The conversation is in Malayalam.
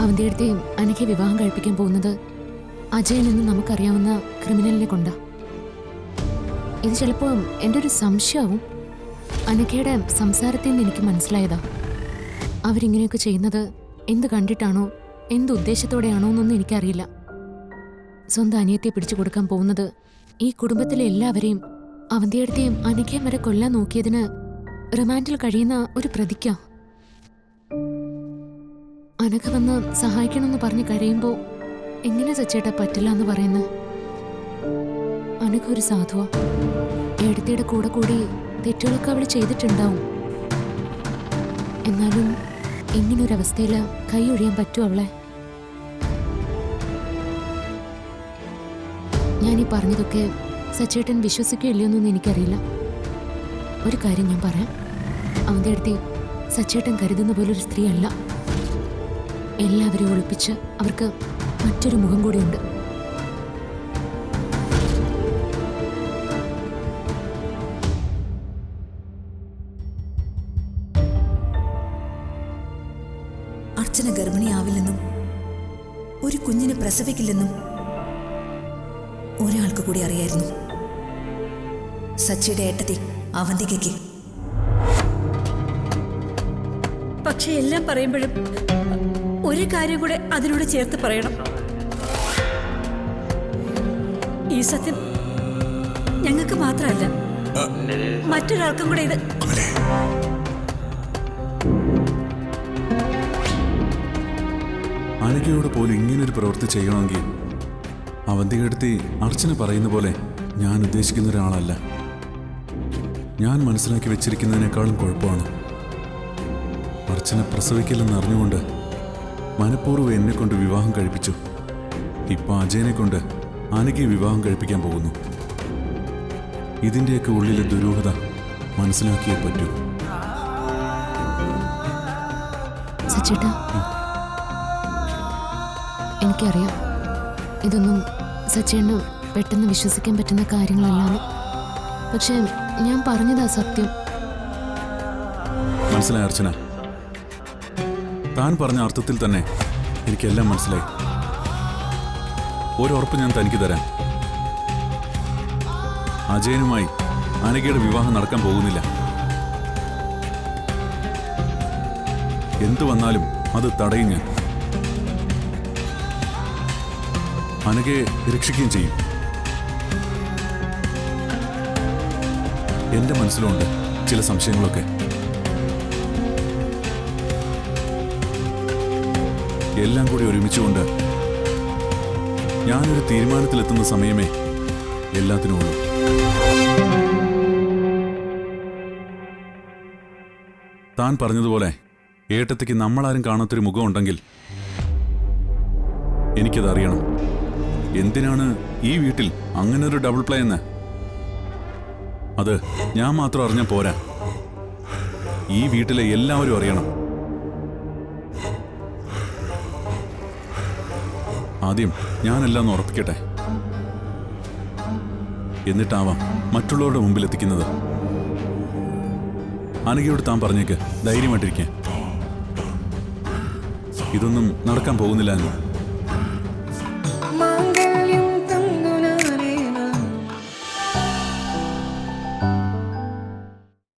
അവന്തിയെടുത്തെയും അനഘയെ വിവാഹം കഴിപ്പിക്കാൻ പോകുന്നത് അജയൻ എന്ന് നമുക്കറിയാവുന്ന ക്രിമിനലിനെ കൊണ്ടാ. ഇത് ചിലപ്പോൾ എൻ്റെ ഒരു സംശയവും. അനഘയുടെ സംസാരത്തിൽ നിന്ന് എനിക്ക് മനസ്സിലായതാ അവരിങ്ങനെയൊക്കെ ചെയ്യുന്നത് എന്ത് കണ്ടിട്ടാണോ എന്ത് ഉദ്ദേശത്തോടെയാണോ എന്നൊന്നും എനിക്കറിയില്ല. സ്വന്തം അനിയത്തെ പിടിച്ചു കൊടുക്കാൻ പോകുന്നത് ഈ കുടുംബത്തിലെ എല്ലാവരെയും അവന്തിയെടുത്തെയും അനഘയും വരെ കൊല്ലാൻ നോക്കിയതിന് റിമാൻഡിൽ കഴിയുന്ന ഒരു പ്രതിക്ക. അനഘ വന്ന് സഹായിക്കണമെന്ന് പറഞ്ഞ് കഴിയുമ്പോ എങ്ങനെ സച്ചേട്ടാ പറ്റില്ല എന്ന് പറയുന്നത്? അനഘ ഒരു സാധുവാ. ഏടത്തിയുടെ കൂടെ കൂടി തെറ്റുകളൊക്കെ അവൾ ചെയ്തിട്ടുണ്ടാവും. എന്നാലും ഇങ്ങനൊരവസ്ഥയില് കൈ ഒഴിയാൻ പറ്റുമോ അവളെ? ഞാനീ പറഞ്ഞതൊക്കെ സച്ചേട്ടൻ വിശ്വസിക്കുകയില്ലയോന്നൊന്നും എനിക്കറിയില്ല. ഒരു കാര്യം ഞാൻ പറയാം, അവന്റെ അടുത്ത് സച്ചേട്ടൻ കരുതുന്ന പോലൊരു സ്ത്രീ അല്ല. എല്ലാവരെയും ഒളിപ്പിച്ച് അവർക്ക് മറ്റൊരു മുഖം കൂടിയുണ്ട്. അർച്ചന ഗർഭിണിയാവില്ലെന്നും ഒരു കുഞ്ഞിനെ പ്രസവിക്കില്ലെന്നും ഒരാൾക്ക് കൂടി അറിയായിരുന്നു, സച്ചിയുടെ ഏട്ടത്തി അവന്തികയ്ക്ക്. പക്ഷെ എല്ലാം പറയുമ്പോഴും ഒരു കാര്യം കൂടെ അതിനോട് ചേർത്ത് പറയണം. ഈ സത്യം ഞങ്ങൾക്ക് മാത്രമല്ല, മറ്റൊരാൾക്കും കൂടെ ഇത്. അനഘയോട് പോലും ഇങ്ങനൊരു പ്രവൃത്തി ചെയ്യണമെങ്കിൽ അവന്തികടുത്തി അർച്ചന പറയുന്ന പോലെ ഞാൻ ഉദ്ദേശിക്കുന്ന ഒരാളല്ല. ഞാൻ മനസ്സിലാക്കി വെച്ചിരിക്കുന്നതിനേക്കാളും കുഴപ്പമാണ്. അർച്ചന പ്രസവിക്കില്ലെന്ന് അറിഞ്ഞുകൊണ്ട് മനഃപൂർവ്വം എന്നെ കൊണ്ട് വിവാഹം കഴിപ്പിച്ചു. ഇപ്പൊ അജയനെ കൊണ്ട് അനഘയെ വിവാഹം കഴിപ്പിക്കാൻ പോകുന്നു. ഇതിന്റെയൊക്കെ ഉള്ളിലെ ദുരൂഹത മനസ്സിലാക്കിയേ പറ്റൂ. സച്ചേട്ടാ, എനിക്കറിയാം ഇതൊന്നും സച്ചേട്ടന് പെട്ടെന്ന് വിശ്വസിക്കാൻ പറ്റുന്ന കാര്യങ്ങളല്ലാന്ന്. പക്ഷെ ഞാൻ പറഞ്ഞതാ സത്യം. മനസ്സിലായി അർച്ചന, താൻ പറഞ്ഞ അർത്ഥത്തിൽ തന്നെ എനിക്കെല്ലാം മനസ്സിലായി. ഒരുറപ്പ് ഞാൻ തനിക്ക് തരാം, അജയനുമായി അനഘയുടെ വിവാഹം നടക്കാൻ പോകുന്നില്ല. എന്തു വന്നാലും അത് തടയും ഞാൻ. അനഘയെ രക്ഷിക്കുകയും ചെയ്യും. എന്റെ മനസ്സിലുണ്ട് ചില സംശയങ്ങളൊക്കെ. എല്ലാം കൂടി ഒരുമിച്ചുകൊണ്ട് ഞാനൊരു തീരുമാനത്തിലെത്തുന്ന സമയമേ എല്ലാത്തിനും ഉള്ളൂ. താൻ പറഞ്ഞതുപോലെ ഏട്ടത്തിക്ക് നമ്മളാരും കാണാത്തൊരു മുഖം ഉണ്ടെങ്കിൽ എനിക്കതറിയണം. എന്തിനാണ് ഈ വീട്ടിൽ അങ്ങനെ ഒരു ഡബിൾ പ്ലേ എന്ന്? അത് ഞാൻ മാത്രം അറിഞ്ഞാൽ പോരാ, ഈ വീട്ടിലെ എല്ലാവരും അറിയണം. ആദ്യം ഞാനെല്ലാം ഉറപ്പിക്കട്ടെ, എന്നിട്ടാവാം മറ്റുള്ളവരുടെ മുമ്പിൽ എത്തിക്കുന്നത്. അനഘയോട് താൻ പറഞ്ഞേക്ക് ധൈര്യമായിട്ടിരിക്കാൻ. ഇതൊന്നും നടക്കാൻ പോകുന്നില്ല എന്ന്.